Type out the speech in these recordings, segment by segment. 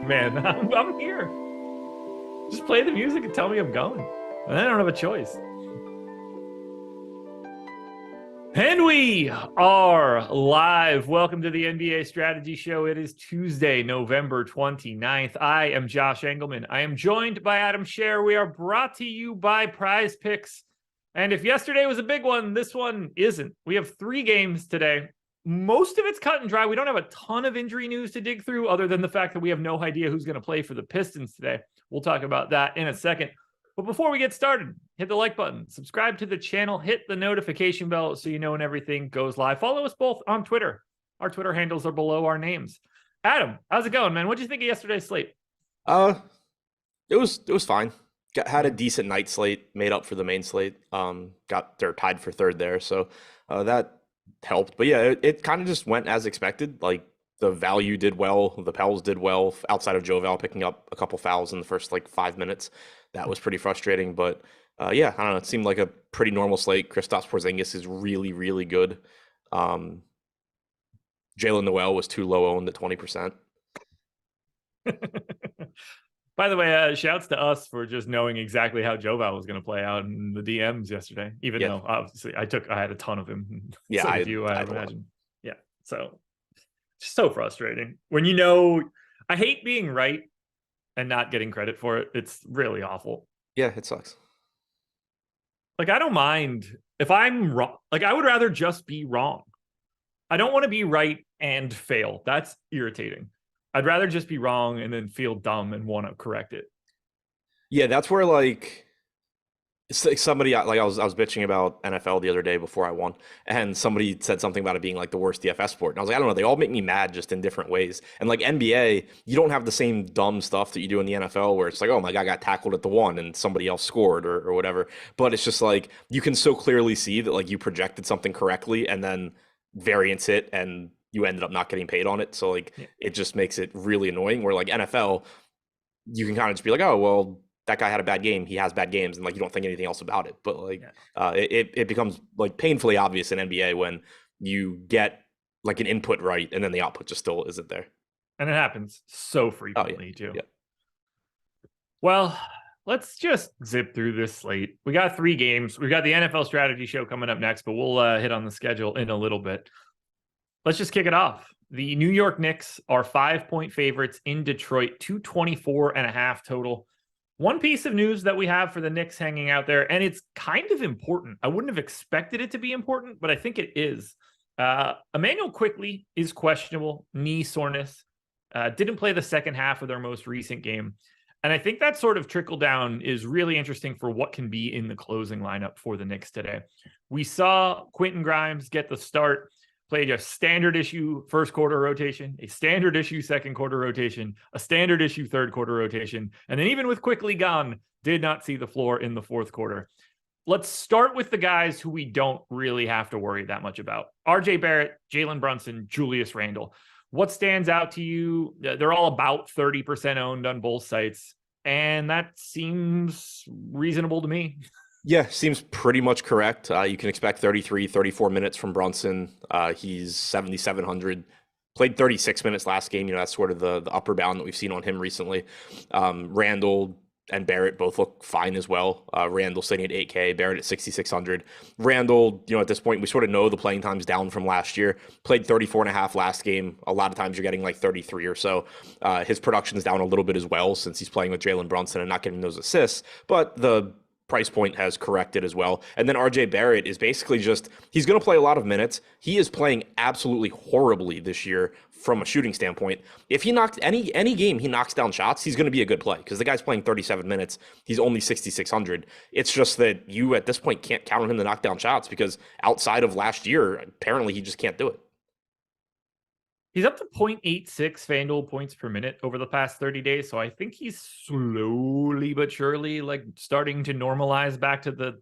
man. I'm here. Just play the music and tell me I'm going. And I don't have a choice. And we are live. Welcome to the NBA Strategy Show. It is Tuesday, November 29th. I am Josh Engleman. I am joined by Adam Scherer. We are brought to you by Prize Picks. And if yesterday was a big one, this one isn't. We have 3 games today. Most of it's cut and dry. We don't have a ton of injury news to dig through other than the fact that we have no idea who's going to play for the Pistons today. We'll talk about that in a second. But before we get started, hit the like button, subscribe to the channel, hit the notification bell so you know when everything goes live. Follow us both on Twitter. Our Twitter handles are below our names. Adam, how's it going, man? What did you think of yesterday's slate? It was fine. Had a decent night slate, made up for the main slate. They're tied for third there, so that helped. But yeah, it kind of just went as expected. Like the value did well, the Pels did well outside of Jovel picking up a couple fouls in the first 5 minutes. That was pretty frustrating, but yeah, I don't know. It seemed like a pretty normal slate. Kristaps Porzingis is really, really good. Jalen Noel was too low owned at 20%. By the way, shouts to us for just knowing exactly how Jovel was going to play out in the DMs yesterday, even though obviously I had a ton of him. Yeah, so I imagine. Yeah, so it's so frustrating when I hate being right and not getting credit for it. It's really awful. Yeah, it sucks. I don't mind if I'm wrong. I would rather just be wrong. I don't want to be right and fail. That's irritating. I'd rather just be wrong and then feel dumb and want to correct it. Yeah, that's where it's like somebody I was bitching about NFL the other day before I won, and somebody said something about it being the worst DFS sport. And I was like, I don't know, they all make me mad just in different ways. And NBA, you don't have the same dumb stuff that you do in the NFL where it's oh my God, I got tackled at the 1 and somebody else scored or whatever. But it's just you can so clearly see that you projected something correctly and then variance hit and you ended up not getting paid on it. So it just makes it really annoying where NFL, you can kind of just be oh, well, that guy had a bad game. He has bad games, and you don't think anything else about it. But it becomes painfully obvious in NBA when you get an input right, and then the output just still isn't there. And it happens so frequently too. Yeah. Well, let's just zip through this slate. We got 3 games. We got the NFL Strategy Show coming up next, but we'll hit on the schedule in a little bit. Let's just kick it off. The New York Knicks are 5-point favorites in Detroit, 224.5 total. One piece of news that we have for the Knicks hanging out there, and it's kind of important. I wouldn't have expected it to be important, but I think it is. Emmanuel Quickley is questionable, knee soreness. Didn't play the second half of their most recent game. And I think that sort of trickle down is really interesting for what can be in the closing lineup for the Knicks today. We saw Quentin Grimes get the start. Played a standard issue first quarter rotation, a standard issue second quarter rotation, a standard issue third quarter rotation, and then even with Quickley gone, did not see the floor in the fourth quarter. Let's start with the guys who we don't really have to worry that much about. RJ Barrett, Jalen Brunson, Julius Randle. What stands out to you? They're all about 30% owned on both sites, and that seems reasonable to me. Yeah, seems pretty much correct. You can expect 34 minutes from Brunson. He's 7,700. Played 36 minutes last game. That's sort of the upper bound that we've seen on him recently. Randle and Barrett both look fine as well. Randle sitting at 8K, Barrett at 6,600. Randle, at this point, we sort of know the playing time's down from last year. Played 34.5 last game. A lot of times you're getting 33 or so. His production's down a little bit as well since he's playing with Jalen Brunson and not getting those assists. But the price point has corrected as well. And then RJ Barrett is basically he's going to play a lot of minutes. He is playing absolutely horribly this year from a shooting standpoint. If he knocks any game he knocks down shots, he's going to be a good play because the guy's playing 37 minutes. He's only 6,600. It's just that you at this point can't count on him to knock down shots because outside of last year, apparently he just can't do it. He's up to 0.86 FanDuel points per minute over the past 30 days. So I think he's slowly but surely starting to normalize back to the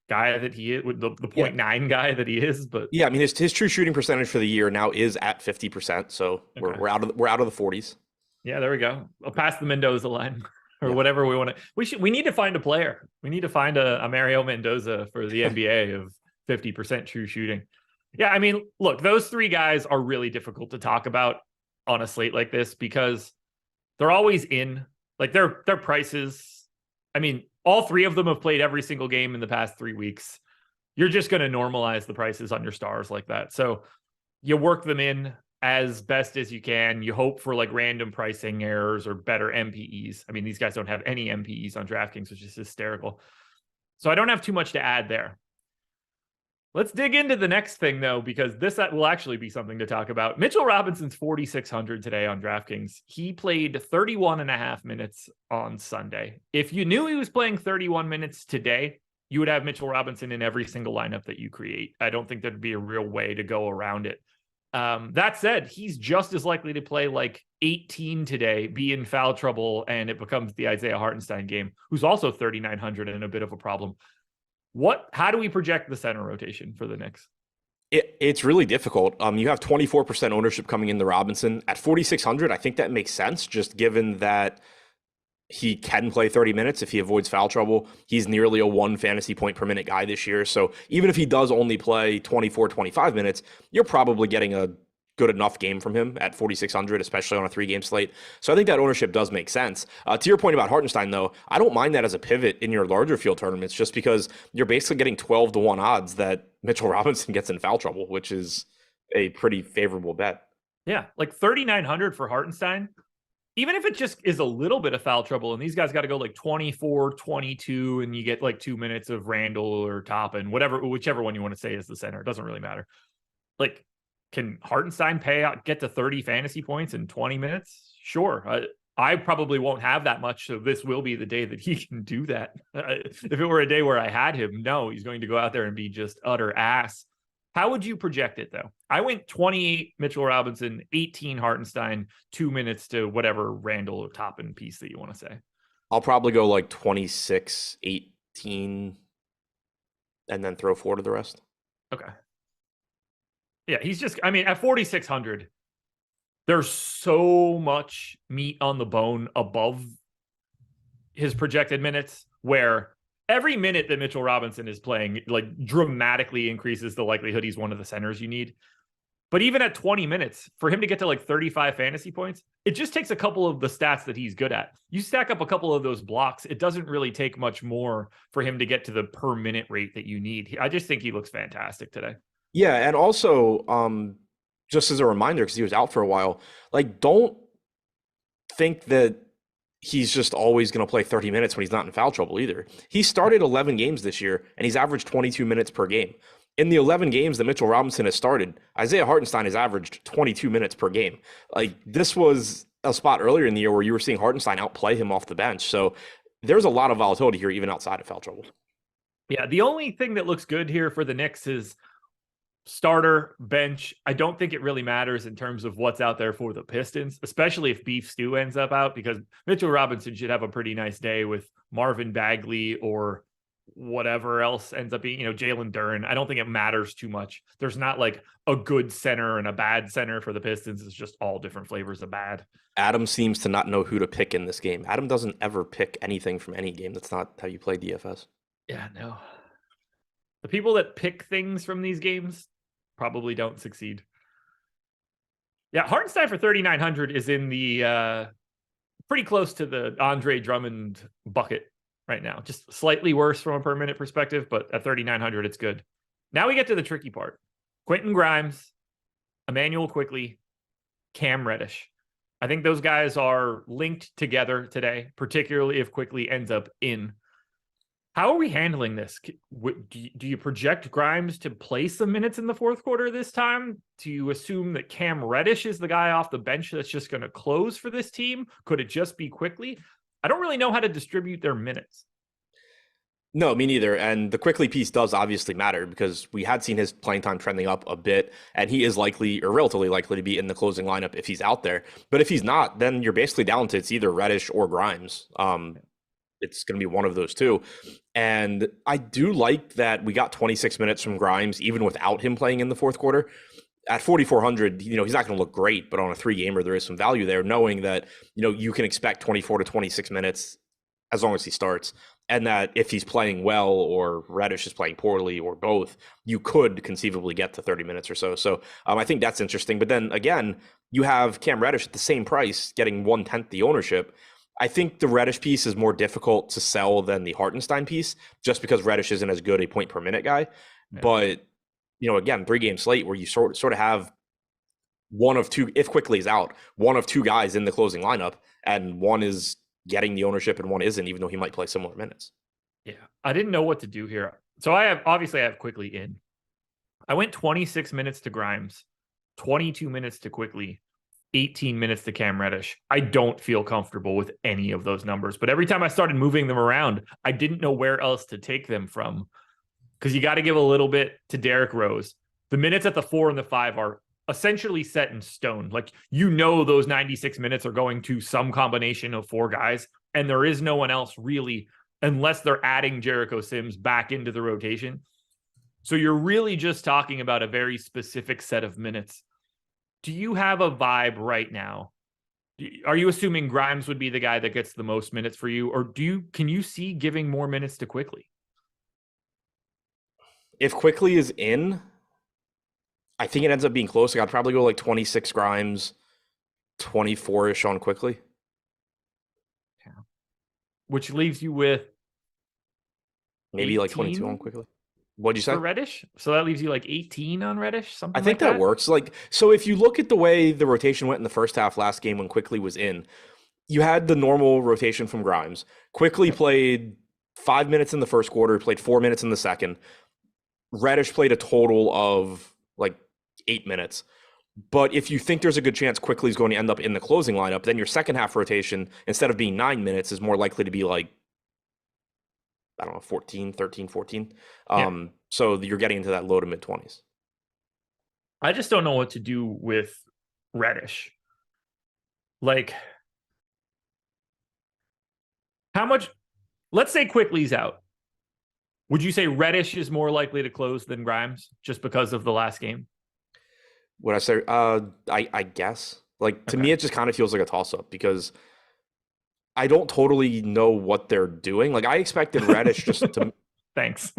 guy that he is, with the 0.9 guy that he is. But yeah, I mean his true shooting percentage for the year now is at 50%. So okay. we're out of the 40s. Yeah, there we go. I'll pass the Mendoza line or whatever we want to. We need to find a player. We need to find a Mario Mendoza for the NBA of 50% true shooting. Yeah, I mean, look, those 3 guys are really difficult to talk about on a slate like this because They're always in. Like their prices. I mean, all three of them have played every single game in the past 3 weeks. You're just going to normalize the prices on your stars like that. So you work them in as best as you can. You hope for like random pricing errors or better MPEs. I mean, these guys don't have any MPEs on DraftKings, which is hysterical. So I don't have too much to add there. Let's dig into the next thing, though, because this will actually be something to talk about. Mitchell Robinson's 4,600 today on DraftKings. He played 31 and a half minutes on Sunday. If you knew he was playing 31 minutes today, you would have Mitchell Robinson in every single lineup that you create. I don't think there'd be a real way to go around it. That said, he's just as likely to play like 18 today, be in foul trouble, and it becomes the Isaiah Hartenstein game, who's also 3,900 and a bit of a problem. How do we project the center rotation for the Knicks? It's really difficult. You have 24% ownership coming in the Robinson at 4,600. I think that makes sense, just given that he can play 30 minutes if he avoids foul trouble. He's nearly a 1 fantasy point per minute guy this year. So even if he does only play 24, 25 minutes, you're probably getting a good enough game from him at 4,600, especially on a 3-game slate. So I think that ownership does make sense. To your point about Hartenstein, though, I don't mind that as a pivot in your larger field tournaments, just because you're basically getting 12-1 odds that Mitchell Robinson gets in foul trouble, which is a pretty favorable bet. Yeah, like 3,900 for Hartenstein. Even if it just is a little bit of foul trouble, and these guys got to go like 24, 22, and you get like 2 minutes of Randall or Toppin, whichever one you want to say is the center. It doesn't really matter. Like, can Hartenstein get to 30 fantasy points in 20 minutes? Sure. I probably won't have that much, so this will be the day that he can do that. If it were a day where I had him, no, he's going to go out there and be just utter ass. How would you project it, though? I went 28 Mitchell Robinson, 18 Hartenstein, 2 minutes to whatever Randall or Toppin piece that you want to say. I'll probably go like 26, 18, and then throw 4 to the rest. Okay. Yeah, he's just, I mean, at 4,600, there's so much meat on the bone above his projected minutes where every minute that Mitchell Robinson is playing like dramatically increases the likelihood he's one of the centers you need. But even at 20 minutes, for him to get to like 35 fantasy points, it just takes a couple of the stats that he's good at. You stack up a couple of those blocks, it doesn't really take much more for him to get to the per minute rate that you need. I just think he looks fantastic today. Yeah, and also, just as a reminder, because he was out for a while, like, don't think that he's just always going to play 30 minutes when he's not in foul trouble either. He started 11 games this year, and he's averaged 22 minutes per game. In the 11 games that Mitchell Robinson has started, Isaiah Hartenstein has averaged 22 minutes per game. Like, this was a spot earlier in the year where you were seeing Hartenstein outplay him off the bench. So there's a lot of volatility here, even outside of foul trouble. Yeah, the only thing that looks good here for the Knicks is starter, bench. I don't think it really matters in terms of what's out there for the Pistons, especially if Beef Stew ends up out, because Mitchell Robinson should have a pretty nice day with Marvin Bagley or whatever else ends up being, Jalen Duren. I don't think it matters too much. There's not like a good center and a bad center for the Pistons. It's just all different flavors of bad. Adam seems to not know who to pick in this game. Adam doesn't ever pick anything from any game. That's not how you play DFS. Yeah, no. The people that pick things from these games probably don't succeed. Yeah, Hartenstein for 3,900 is in the pretty close to the Andre Drummond bucket right now. Just slightly worse from a per minute perspective, but at 3,900, it's good. Now we get to the tricky part. Quentin Grimes, Emmanuel Quickley, Cam Reddish. I think those guys are linked together today, particularly if Quickley ends up in. How are we handling this? Do you project Grimes to play some minutes in the fourth quarter this time? Do you assume that Cam Reddish is the guy off the bench that's just going to close for this team? Could it just be Quickley? I don't really know how to distribute their minutes. No, me neither. And the Quickley piece does obviously matter because we had seen his playing time trending up a bit, and he is likely or relatively likely to be in the closing lineup if he's out there. But if he's not, then you're basically down to it's either Reddish or Grimes. It's going to be one of those two. And I do like that we got 26 minutes from Grimes, even without him playing in the fourth quarter. At 4,400, he's not going to look great, but on a 3-gamer, there is some value there, knowing that, you can expect 24 to 26 minutes as long as he starts. and that if he's playing well or Reddish is playing poorly or both, you could conceivably get to 30 minutes or so. So I think that's interesting. But then again, you have Cam Reddish at the same price getting 1/10 the ownership. I think the Reddish piece is more difficult to sell than the Hartenstein piece, just because Reddish isn't as good a point per minute guy. Yeah. But, again, 3-game slate where you sort of have one of two, if Quickly's out, one of two guys in the closing lineup, and one is getting the ownership and one isn't, even though he might play similar minutes. Yeah. I didn't know what to do here. So I have Quickly in. I went 26 minutes to Grimes, 22 minutes to Quickly, 18 minutes to Cam Reddish. I don't feel comfortable with any of those numbers, but every time I started moving them around, I didn't know where else to take them from, because you got to give a little bit to Derrick Rose. The minutes at the 4 and the 5 are essentially set in stone. Like, those 96 minutes are going to some combination of 4 guys, and there is no one else really, unless they're adding Jericho Sims back into the rotation. So you're really just talking about a very specific set of minutes. Do you have a vibe right now? Are you assuming Grimes would be the guy that gets the most minutes for you, or can you see giving more minutes to Quickly? If Quickly is in, I think it ends up being close. Like, I'd probably go like 26 Grimes, 24-ish on Quickly. Yeah. Which leaves you with maybe like 22 on Quickly. What'd you say? For Reddish? So that leaves you like 18 on Reddish? Something I think like that works. Like, so if you look at the way the rotation went in the first half last game when Quickly was in, you had the normal rotation from Grimes. Quickly played 5 minutes in the first quarter, played 4 minutes in the second. Reddish played a total of like 8 minutes. But if you think there's a good chance Quickly is going to end up in the closing lineup, then your second half rotation, instead of being 9 minutes, is more likely to be like, I don't know, 14, 13, 14. So you're getting into that low to mid 20s. I just don't know what to do with Reddish. Like, how much, let's say Quickly's out. Would you say Reddish is more likely to close than Grimes just because of the last game? Would I say, I guess. Like, to me, it just kind of feels like a toss-up because I don't totally know what they're doing. Like, I expected Reddish just to... Thanks.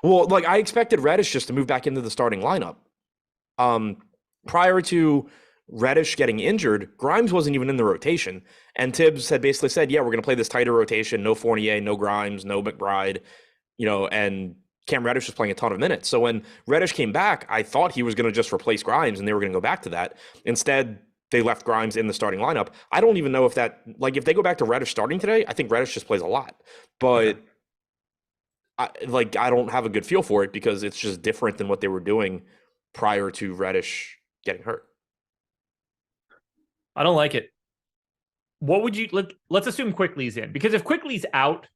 Well, like, I expected Reddish just to move back into the starting lineup. Prior to Reddish getting injured, Grimes wasn't even in the rotation. And Tibbs had basically said, yeah, we're going to play this tighter rotation. No Fournier, no Grimes, no McBride, and Cam Reddish was playing a ton of minutes. So when Reddish came back, I thought he was going to just replace Grimes and they were going to go back to that. Instead, they left Grimes in the starting lineup. I don't even know if that, like, if they go back to Reddish starting today, I think Reddish just plays a lot. But I don't have a good feel for it because it's just different than what they were doing prior to Reddish getting hurt. I don't like it. What would you, let's assume Quickly's in, because if Quickly's out,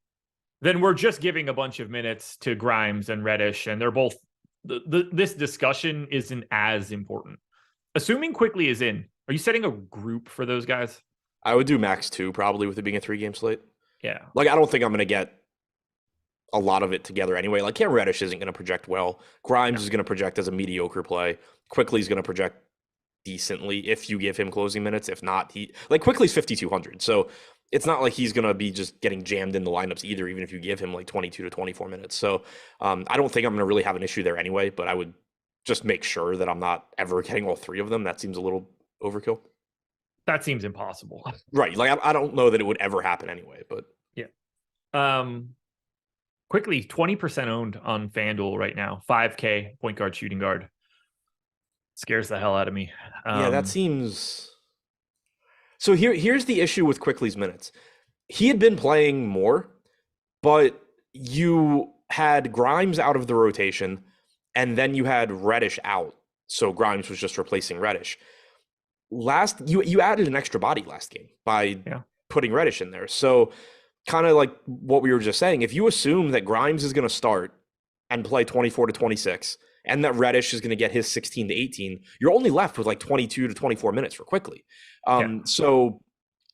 then we're just giving a bunch of minutes to Grimes and Reddish, and they're both, this discussion isn't as important. Assuming Quickly is in, are you setting a group for those guys? I would do max 2 probably with it being a 3-game slate. Yeah. Like, I don't think I'm going to get a lot of it together anyway. Like, Cam Reddish isn't going to project well. Grimes is going to project as a mediocre play. Quickly is going to project decently if you give him closing minutes. If not, Quickly's 5,200. So it's not like he's going to be just getting jammed in the lineups either, even if you give him like 22 to 24 minutes. So I don't think I'm going to really have an issue there anyway, but I would just make sure that I'm not ever getting all 3 of them. That seems a little overkill. That seems impossible. Right. Like, I don't know that it would ever happen anyway, but yeah. Quickly 20% owned on FanDuel right now. 5K point guard, shooting guard. Scares the hell out of me. Yeah, that seems. So here's the issue with Quickly's minutes. He had been playing more, but you had Grimes out of the rotation, and then you had Reddish out. So Grimes was just replacing Reddish. You added an extra body last game by putting Reddish in there. So kind of like what we were just saying, if you assume that Grimes is going to start and play 24 to 26, and that Reddish is going to get his 16 to 18, you're only left with like 22 to 24 minutes for Quickly. So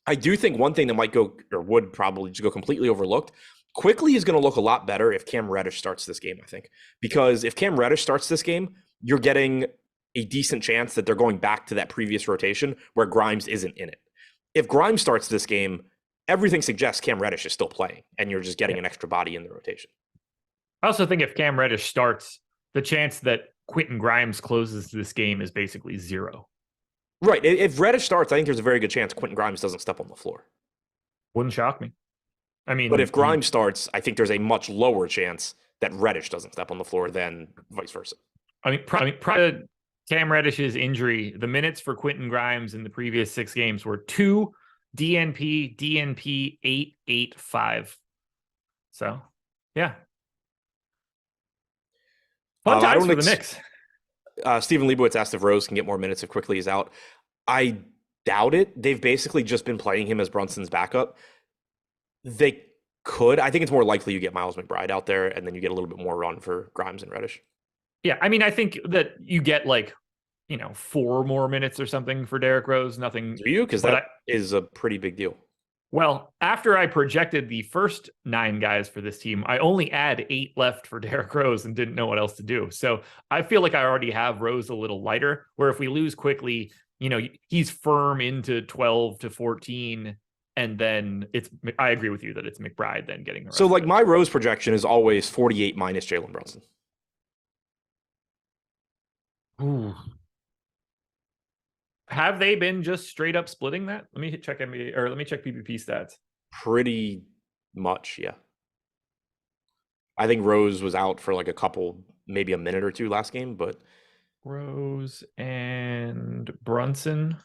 I do think one thing that might go, or would probably just go completely overlooked, Quickly is going to look a lot better if Cam Reddish starts this game, I think. Because if Cam Reddish starts this game, you're getting a decent chance that they're going back to that previous rotation where Grimes isn't in it. If Grimes starts this game everything suggests Cam Reddish is still playing, and you're just getting an extra body in the rotation. I also think if Cam Reddish starts, the chance that Quentin Grimes closes this game is basically zero. Right. If Reddish starts, I think there's a very good chance Quentin Grimes doesn't step on the floor. Wouldn't shock me. I mean, but if Grimes starts, I think there's a much lower chance that Reddish doesn't step on the floor than vice versa. I mean, prior to Cam Reddish's injury, the minutes for Quentin Grimes in the previous 6 games were 2 DNP, 885. So, yeah. Fun times for the Knicks. Stephen Leibowitz asked if Rose can get more minutes if Quickly is out. I doubt it. They've basically just been playing him as Brunson's backup. They could. I think it's more likely you get Miles McBride out there, and then you get a little bit more run for Grimes and Reddish. Yeah, I mean, I think that you get 4 more minutes or something for Derrick Rose. Nothing. Do you? Because that is a pretty big deal. Well, after I projected the first 9 guys for this team, I only had 8 left for Derrick Rose and didn't know what else to do. So I feel like I already have Rose a little lighter, where if we lose Quickly, he's firm into 12 to 14. And then I agree with you that it's McBride then getting the rest. So my Rose projection is always 48 minus Jalen Brunson. Ooh. Have they been just straight up splitting that? Let me check NBA, or let me check PPP stats. Pretty much, yeah. I think Rose was out for a couple, maybe a minute or 2 last game, but Rose and Brunson.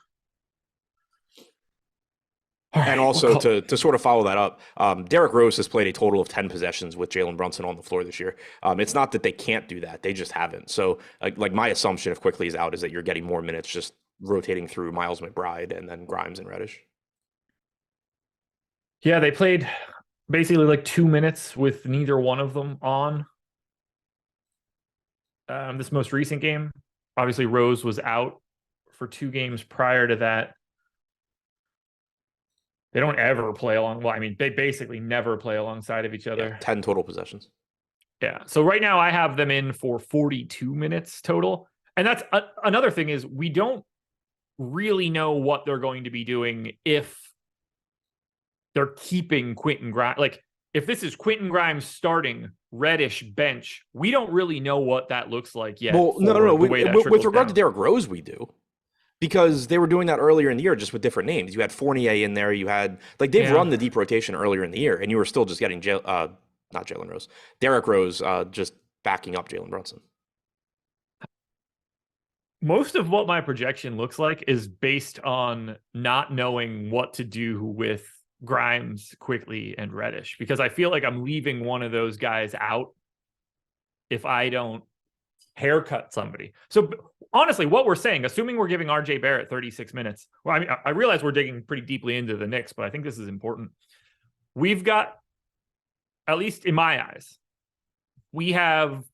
And also to sort of follow that up, Derrick Rose has played a total of 10 possessions with Jalen Brunson on the floor this year. It's not that they can't do that; they just haven't. So, my assumption, if Quickly is out, is that you're getting more minutes just rotating through Miles McBride and then Grimes and Reddish. Yeah, they played basically 2 minutes with neither one of them on. This most recent game, obviously Rose was out for 2 games prior to that. They don't ever play along. Well, I mean, they basically never play alongside of each other. Yeah, 10 total possessions. Yeah. So right now I have them in for 42 minutes total. And that's another thing is we don't really know what they're going to be doing if they're keeping Quentin Grimes. If this is Quentin Grimes starting, Reddish bench, we don't really know what that looks like yet. Well, no. With regard to Derrick Rose, we do. Because they were doing that earlier in the year, just with different names. You had Fournier in there. You had they've run the deep rotation earlier in the year, and you were still just getting not Jalen Rose, Derrick Rose, just backing up Jalen Brunson. Most of what my projection looks like is based on not knowing what to do with Grimes, Quickly, and Reddish, because I feel like I'm leaving one of those guys out if I don't haircut somebody. So honestly, what we're saying, assuming we're giving RJ Barrett 36 minutes, well, I mean, I realize we're digging pretty deeply into the Knicks, but I think this is important. We've got, at least in my eyes, we have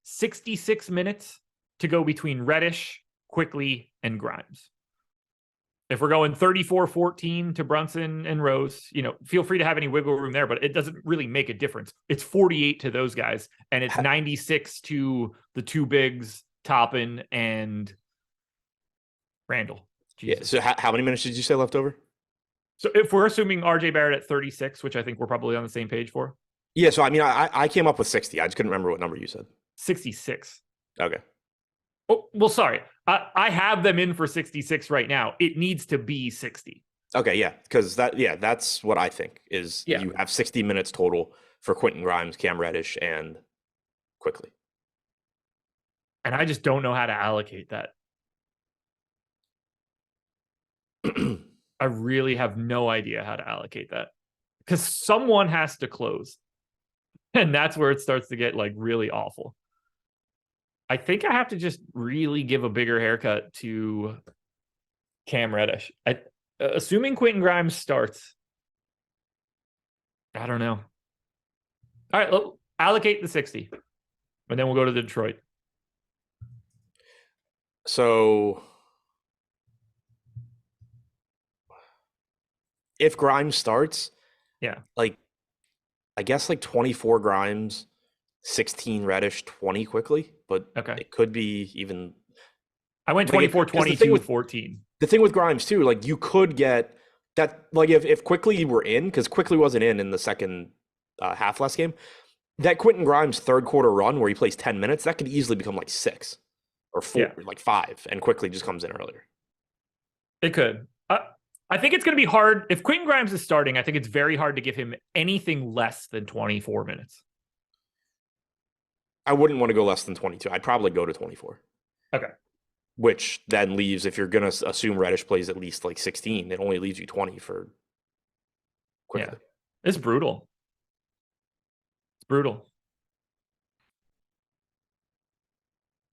66 minutes to go between Reddish, Quickly, and Grimes. If we're going 34-14 to Brunson and Rose, feel free to have any wiggle room there, but it doesn't really make a difference. It's 48 to those guys, and it's 96 to the 2 bigs, Toppin and Randall. Jesus. Yeah. So how many minutes did you say left over? So if we're assuming RJ Barrett at 36, which I think we're probably on the same page for. Yeah. So I mean, I came up with 60. I just couldn't remember what number you said. 66. Okay. Oh, well, sorry. I have them in for 66 right now. It needs to be 60. Okay, yeah, because that's what I think is you have 60 minutes total for Quentin Grimes, Cam Reddish, and Quickly. And I just don't know how to allocate that. I really have no idea how to allocate that. Because someone has to close. And that's where it starts to get really awful. I think I have to just really give a bigger haircut to Cam Reddish. Assuming Quentin Grimes starts, I don't know. All right, allocate the 60, and then we'll go to Detroit. So if Grimes starts, I guess 24 Grimes, 16 Reddish, 20 Quickly, but it could be even. I went 24, 22, 14. The thing with Grimes too, you could get That like if Quickly were in, because Quickly wasn't in the second half last game, that Quentin Grimes third quarter run where he plays 10 minutes, that could easily become like 6 or 4, Yeah, like 5, and Quickly just comes in earlier. it could. I think it's going to be hard. If Quentin Grimes is starting, I think it's very hard to give him anything less than 24 minutes. I wouldn't want to go less than 22. I'd probably go to 24. Okay. Which then leaves, if you're going to assume Reddish plays at least like 16, it only leaves you 20 for Quickly. Yeah. It's brutal. It's brutal.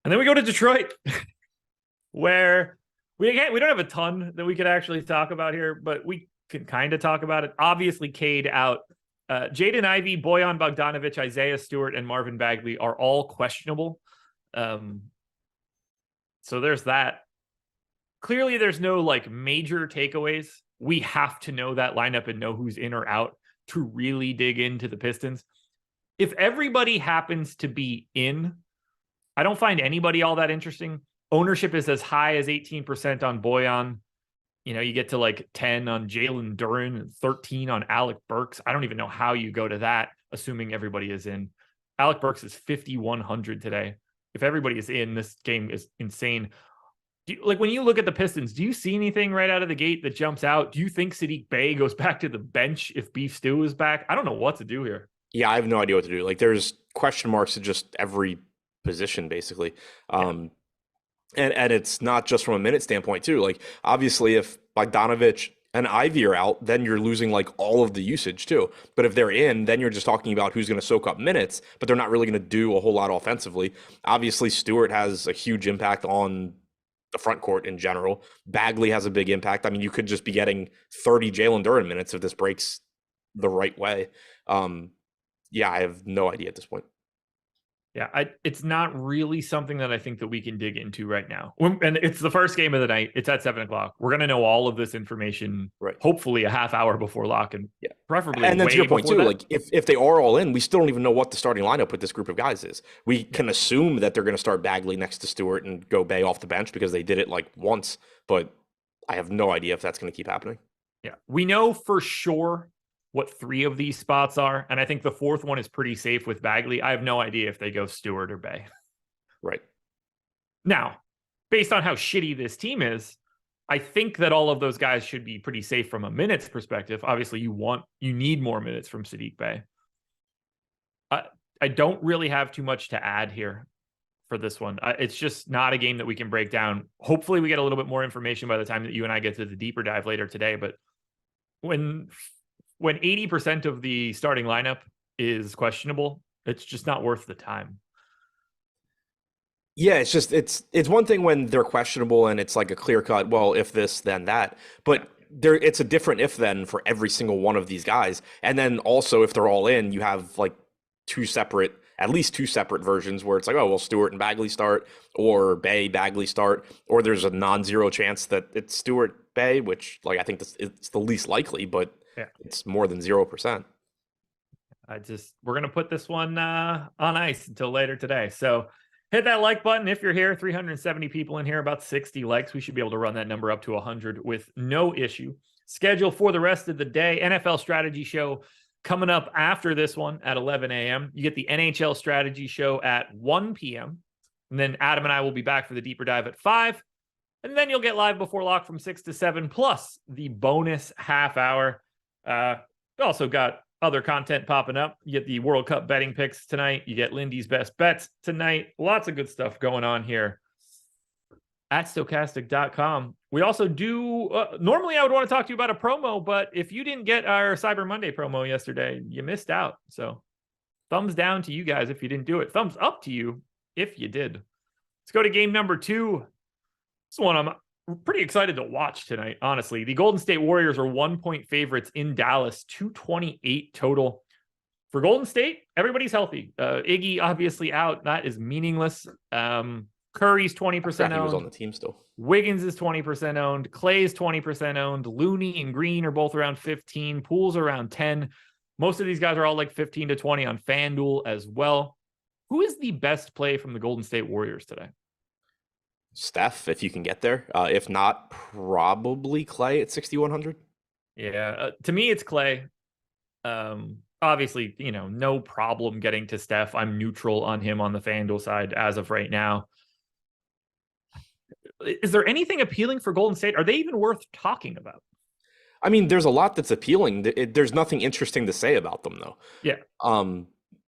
And then we go to Detroit, where we don't have a ton that we could actually talk about here, but we can kind of talk about it. Obviously, Cade out. Jaden Ivey, Bojan Bogdanovic, Isaiah Stewart, and Marvin Bagley are all questionable. So there's that. Clearly, there's no like major takeaways. We have to know that lineup and know who's in or out to really dig into the Pistons. If everybody happens to be in, I don't find anybody all that interesting. Ownership is as high as 18% on Bojan. You know, you get to like 10 on Jalen Duren and 13 on Alec Burks. I don't even know how you go to that, assuming everybody is in. Alec Burks is 5,100 today. If everybody is in, this game is insane. Like when you look at the Pistons, do you see anything right out of the gate that jumps out? Do you think Sadiq Bey goes back to the bench if Beef Stew is back? I don't know what to do here. Yeah, I have no idea what to do. Like there's question marks at just every position, basically. And it's not just from a minute standpoint too. Like obviously if Bogdanovic and Ivy are out, then you're losing like all of the usage too. But if they're in, then you're just talking about who's going to soak up minutes, but they're not really going to do a whole lot offensively. Obviously Stewart has a huge impact on the front court in general. Bagley has a big impact. I mean, you could just be getting 30 Jalen Duren minutes if this breaks the right way. Yeah, I have no idea at this point. Yeah, it's not really something that I think that we can dig into right now. And it's the first game of the night. It's at 7:00. We're going to know all of this information, right? Hopefully a half hour before lock, and preferably. And then to your point too, that. like if they are all in, we still don't even know what the starting lineup with this group of guys is. We can assume that they're going to start Bagley next to Stewart and go Bey off the bench because they did it like once, but I have no idea if that's going to keep happening. Yeah, we know for sure what 3 of these spots are, and I think the 4th one is pretty safe with Bagley. I have no idea if they go Stewart or Bey. Right. Now, based on how shitty this team is, I think that all of those guys should be pretty safe from a minutes perspective. Obviously, you need more minutes from Sadiq Bey. I don't really have too much to add here for this one. It's just not a game that we can break down. Hopefully, we get a little bit more information by the time that you and I get to the deeper dive later today. But when 80% of the starting lineup is questionable, it's just not worth the time. Yeah, it's just it's one thing when they're questionable and it's like a clear cut, well, if this, then that. But it's a different if then for every single one of these guys. And then also if they're all in, you have like at least two separate versions where it's like, oh, well, Stewart and Bagley start, or Bey, Bagley start, or there's a non-zero chance that it's Stewart, Bey, which like I think it's the least likely, but it's more than 0%. We're going to put this one on ice until later today. So hit that like button if you're here. 370 people in here, about 60 likes. We should be able to run that number up to 100 with no issue. Schedule for the rest of the day. NFL strategy show coming up after this one at 11 a.m. You get the NHL strategy show at 1 p.m. And then Adam and I will be back for the deeper dive at 5. And then you'll get live before lock from 6 to 7, plus the bonus half hour. Also got other content popping up. You get the World Cup betting picks tonight. You get Lindy's best bets tonight. Lots of good stuff going on here at Stokastic.com. We also do, normally I would want to talk to you about a promo, but if you didn't get our Cyber Monday promo yesterday, you missed out. So thumbs down to you guys if you didn't do it. Thumbs up to you if you did. Let's go to game number 2. This one I'm pretty excited to watch tonight, honestly. The Golden State Warriors are 1-point favorites in Dallas, 228 total. For Golden State, everybody's healthy. Iggy obviously out. That is meaningless. Curry's 20% owned. He was on the team still. Wiggins is 20% owned. Clay's 20% owned. Looney and Green are both around 15. Poole's around 10. Most of these guys are all like 15 to 20 on FanDuel as well. Who is the best play from the Golden State Warriors today? Steph, if you can get there. If not, probably Clay at 6,100. Yeah. To me, it's Clay. Obviously, no problem getting to Steph. I'm neutral on him on the FanDuel side as of right now. Is there anything appealing for Golden State? Are they even worth talking about? I mean, there's a lot that's appealing. There's nothing interesting to say about them, though. Yeah.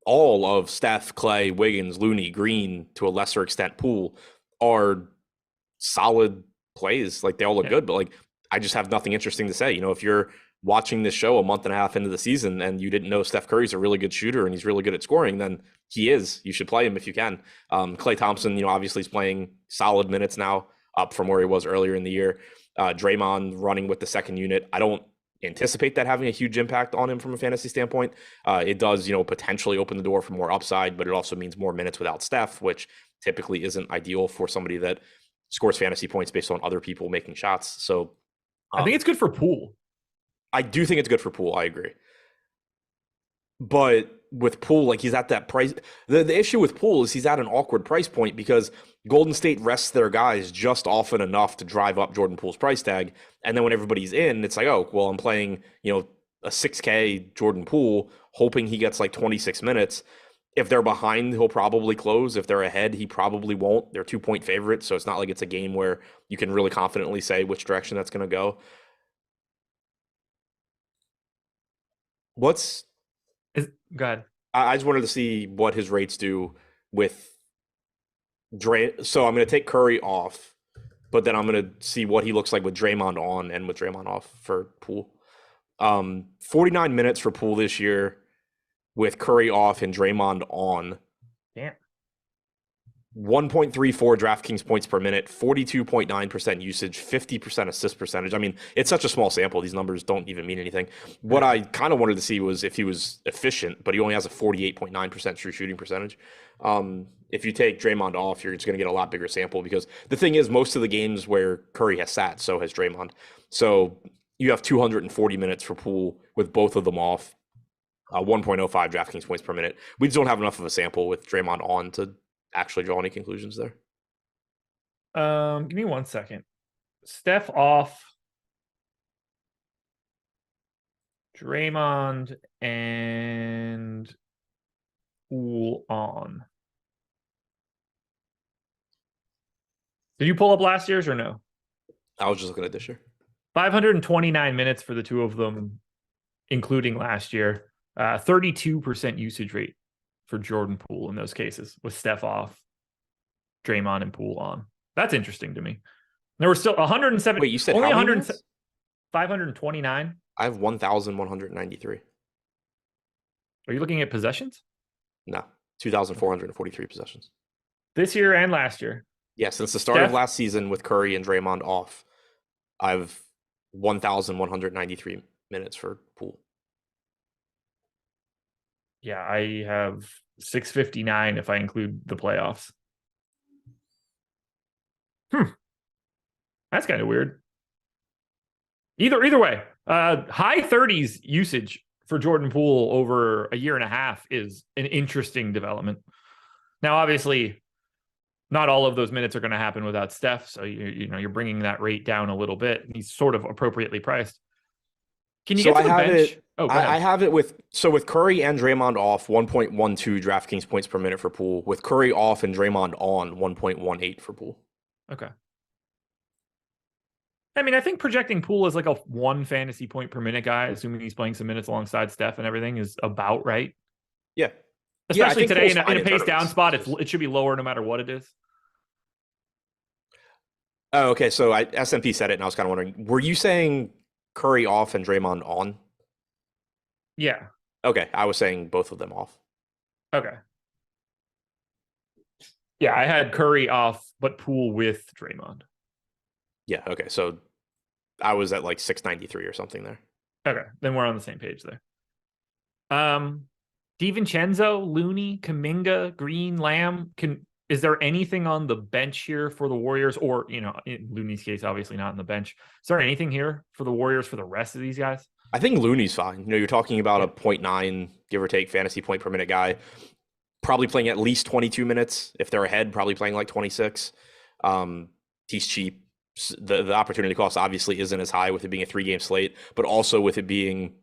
All of Steph, Clay, Wiggins, Looney, Green, to a lesser extent, Poole, are solid plays. Like, they all look good, but like, I just have nothing interesting to say. If you're watching this show a month and a half into the season and you didn't know Steph Curry's a really good shooter and he's really good at scoring, then he is. You should play him if you can. Klay Thompson, obviously is playing solid minutes now, up from where he was earlier in the year. Draymond running with the second unit. I don't anticipate that having a huge impact on him from a fantasy standpoint. It does, potentially open the door for more upside, but it also means more minutes without Steph, which typically isn't ideal for somebody that scores fantasy points based on other people making shots. So I think it's good for Poole. I do think it's good for Poole. I agree. But with Poole, like, he's at that price. The issue with Poole is he's at an awkward price point because Golden State rests their guys just often enough to drive up Jordan Poole's price tag. And then when everybody's in, it's like, oh, well, I'm playing, a 6K Jordan Poole, hoping he gets like 26 minutes. If they're behind, he'll probably close. If they're ahead, he probably won't. They're 2-point favorites, so it's not like it's a game where you can really confidently say which direction that's going to go. Go ahead. I just wanted to see what his rates do with So I'm going to take Curry off, but then I'm going to see what he looks like with Draymond on and with Draymond off for Poole. 49 minutes for Poole this year with Curry off and Draymond on. Damn. 1.34 DraftKings points per minute, 42.9% usage, 50% assist percentage. I mean, it's such a small sample. These numbers don't even mean anything. What I kind of wanted to see was if he was efficient, but he only has a 48.9% true shooting percentage. If you take Draymond off, you're just going to get a lot bigger sample because the thing is, most of the games where Curry has sat, so has Draymond. So you have 240 minutes for Poole with both of them off. 1.05 DraftKings points per minute. We just don't have enough of a sample with Draymond on to actually draw any conclusions there. Give me 1 second. Steph off, Draymond and Poole on. Did you pull up last year's or no? I was just looking at this year. 529 minutes for the two of them, including last year. 32% usage rate for Jordan Poole in those cases, with Steph off, Draymond and Poole on. That's interesting to me. There were still 107. Wait, you said only how many 100, 529? I have 1,193. Are you looking at possessions? No, 2,443 possessions. This year and last year? Yeah, since the start of last season with Curry and Draymond off, I've 1,193 minutes for Poole. Yeah, I have 659 if I include the playoffs. That's kind of weird. Either way, high 30s usage for Jordan Poole over a year and a half is an interesting development. Now, obviously, not all of those minutes are going to happen without Steph, so you're bringing that rate down a little bit. And he's sort of appropriately priced. Can you get to the bench? I have it with Curry and Draymond off, 1.12 DraftKings points per minute for Poole. With Curry off and Draymond on, 1.18 for Poole. Okay. I mean, I think projecting Poole as like a 1 fantasy point per minute guy, assuming he's playing some minutes alongside Steph and everything, is about right. Yeah. Especially today in a pace down spot, it should be lower no matter what it is. Oh, okay. So S&P said it, and I was kind of wondering, were you saying Curry off and Draymond on? Yeah. Okay, I was saying both of them off. Okay. Yeah, I had Curry off, but Poole with Draymond. Yeah, okay. So I was at like 693 or something there. Okay, then we're on the same page there. DiVincenzo, Looney, Kuminga, Green, Lamb. Is there anything on the bench here for the Warriors? Or, in Looney's case, obviously not on the bench. Is there anything here for the Warriors for the rest of these guys? I think Looney's fine. You're talking about a 0.9, give or take, fantasy point per minute guy. Probably playing at least 22 minutes. If they're ahead, probably playing like 26. He's cheap. the opportunity cost obviously isn't as high with it being a 3-game slate, but also with it being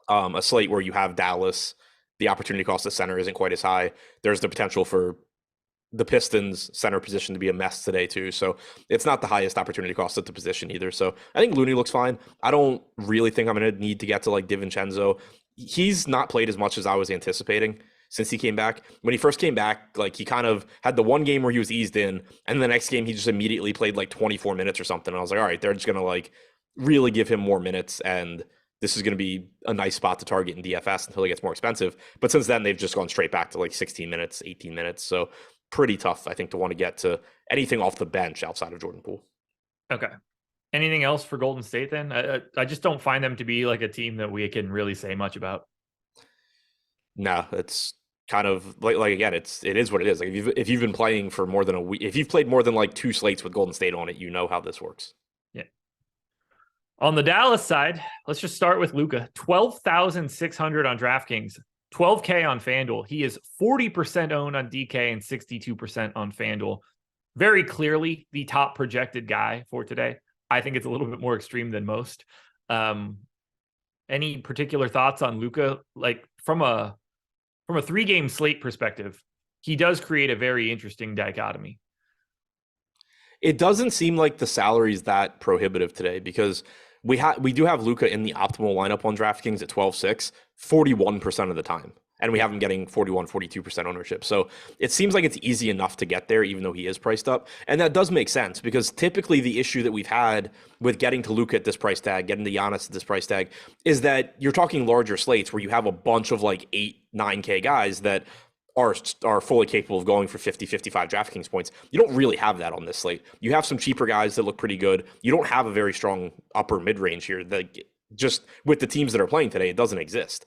a slate where you have Dallas, the opportunity cost of center isn't quite as high. There's the potential for the Pistons center position to be a mess today too. So it's not the highest opportunity cost at the position either. So I think Looney looks fine. I don't really think I'm going to need to get to like DiVincenzo. He's not played as much as I was anticipating since he came back. When he first came back, like he kind of had the one game where he was eased in, and the next game he just immediately played like 24 minutes or something. And I was like, all right, they're just going to like really give him more minutes, and this is going to be a nice spot to target in DFS until it gets more expensive. But since then, they've just gone straight back to like 16 minutes, 18 minutes. So pretty tough, I think, to want to get to anything off the bench outside of Jordan Poole. Okay. Anything else for Golden State then? I just don't find them to be like a team that we can really say much about. No, it's kind of like again, it is what it is. Like if you've been playing for more than a week, if you've played more than like 2 slates with Golden State on it, you know how this works. Yeah. On the Dallas side, let's just start with Luka. 12,600 on DraftKings, 12K on FanDuel. He is 40% owned on DK and 62% on FanDuel. Very clearly the top projected guy for today. I think it's a little bit more extreme than most. Any particular thoughts on Luka? Like from a 3-game slate perspective, he does create a very interesting dichotomy. It doesn't seem like the salary is that prohibitive today because we do have Luka in the optimal lineup on DraftKings at 12.6 41% of the time. And we have him getting 41, 42% ownership. So it seems like it's easy enough to get there, even though he is priced up. And that does make sense because typically the issue that we've had with getting to Luka at this price tag, getting to Giannis at this price tag, is that you're talking larger slates where you have a bunch of like 8, 9K guys that are fully capable of going for 50, 55 DraftKings points. You don't really have that on this slate. You have some cheaper guys that look pretty good. You don't have a very strong upper mid-range here. That just with the teams that are playing today, it doesn't exist.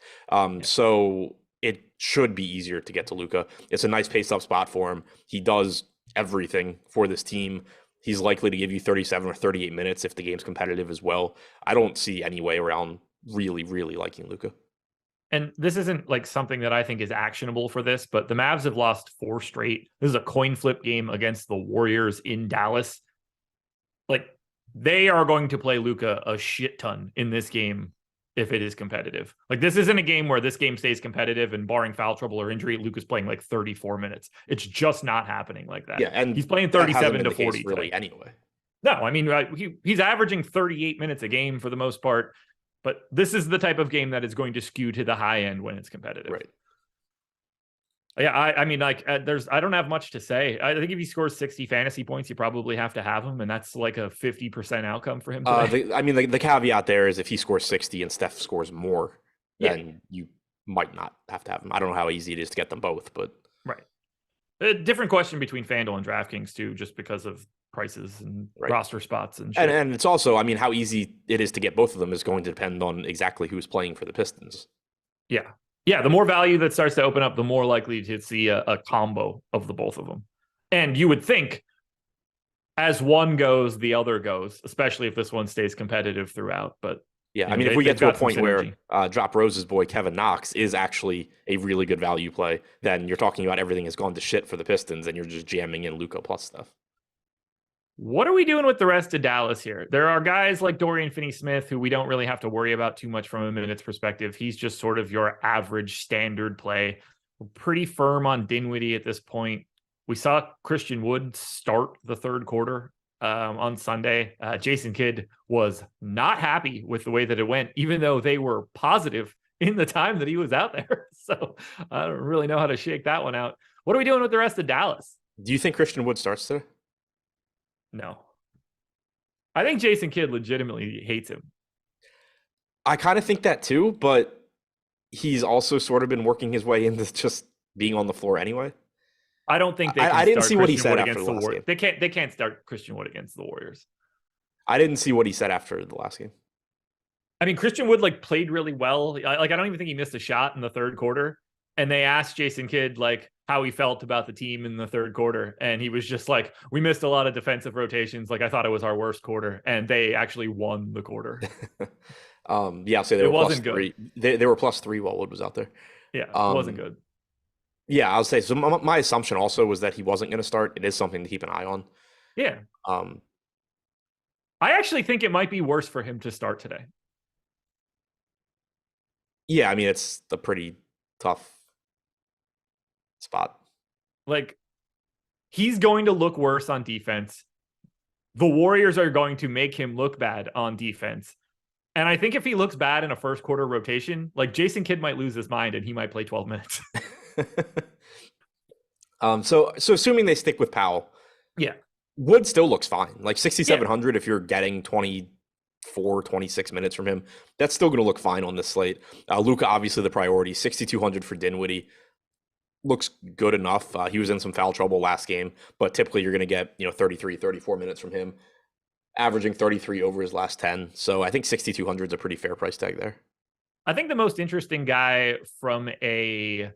So it should be easier to get to Luka. It's a nice paced up spot for him. He does everything for this team. He's likely to give you 37 or 38 minutes if the game's competitive as well. I don't see any way around really, really liking Luka. And this isn't like something that I think is actionable for this, but the Mavs have lost 4 straight. This is a coin flip game against the Warriors in Dallas. Like they are going to play Luka a shit ton in this game if it is competitive. Like this isn't a game where this game stays competitive and barring foul trouble or injury, Luka's playing like 34 minutes. It's just not happening like that. Yeah, and he's playing 37 to 40 really anyway. No, I mean he's averaging 38 minutes a game for the most part, but this is the type of game that is going to skew to the high end when it's competitive. Right. Yeah, I mean, like, I don't have much to say. I think if he scores 60 fantasy points, you probably have to have him, and that's like a 50% outcome for him. The caveat there is if he scores 60 and Steph scores more, then you might not have to have him. I don't know how easy it is to get them both, but right. A different question between FanDuel and DraftKings too, just because of prices and roster spots and shit. And it's also, I mean, how easy it is to get both of them is going to depend on exactly who's playing for the Pistons. Yeah. Yeah, the more value that starts to open up, the more likely to see a combo of the both of them. And you would think as one goes, the other goes, especially if this one stays competitive throughout. But yeah, I mean, if we get to a point where Drop Rose's boy Kevin Knox is actually a really good value play, then you're talking about everything has gone to shit for the Pistons and you're just jamming in Luka plus stuff. What are we doing with the rest of Dallas here? There are guys like Dorian Finney-Smith who we don't really have to worry about too much from a minutes perspective. He's just sort of your average standard play. We're pretty firm on Dinwiddie at this point. We saw Christian Wood start the third quarter on Sunday. Jason Kidd was not happy with the way that it went, even though they were positive in the time that he was out there. So I don't really know how to shake that one out. What are we doing with the rest of Dallas? Do you think Christian Wood starts today? No. I think Jason Kidd legitimately hates him. I kind of think that too, but he's also sort of been working his way into just being on the floor anyway. I don't think they can I didn't see what he Christian said Wood after the last game. They can't start Christian Wood against the Warriors. I didn't see what he said after the last game. I mean, Christian Wood like played really well. I don't even think he missed a shot in the third quarter. And they asked Jason Kidd like how he felt about the team in the third quarter. And he was just like, we missed a lot of defensive rotations. Like I thought it was our worst quarter. And they actually won the quarter. Yeah, so they were plus three. They were plus 3 while Wood was out there. Yeah, it wasn't good. Yeah, I'll say so. My assumption also was that he wasn't going to start. It is something to keep an eye on. Yeah. I actually think it might be worse for him to start today. Yeah, I mean, it's a pretty tough spot. Like, he's going to look worse on defense. The Warriors are going to make him look bad on defense. And I think if he looks bad in a first quarter rotation, like Jason Kidd might lose his mind and he might play 12 minutes. So assuming they stick with Powell, yeah, Wood still looks fine. Like 6,700 if you're getting 24, 26 minutes from him, that's still going to look fine on this slate. Luka, obviously the priority. 6,200 for Dinwiddie looks good enough. He was in some foul trouble last game, but typically you're going to get 33, 34 minutes from him, averaging 33 over his last 10. So I think 6,200 is a pretty fair price tag there. I think the most interesting guy from a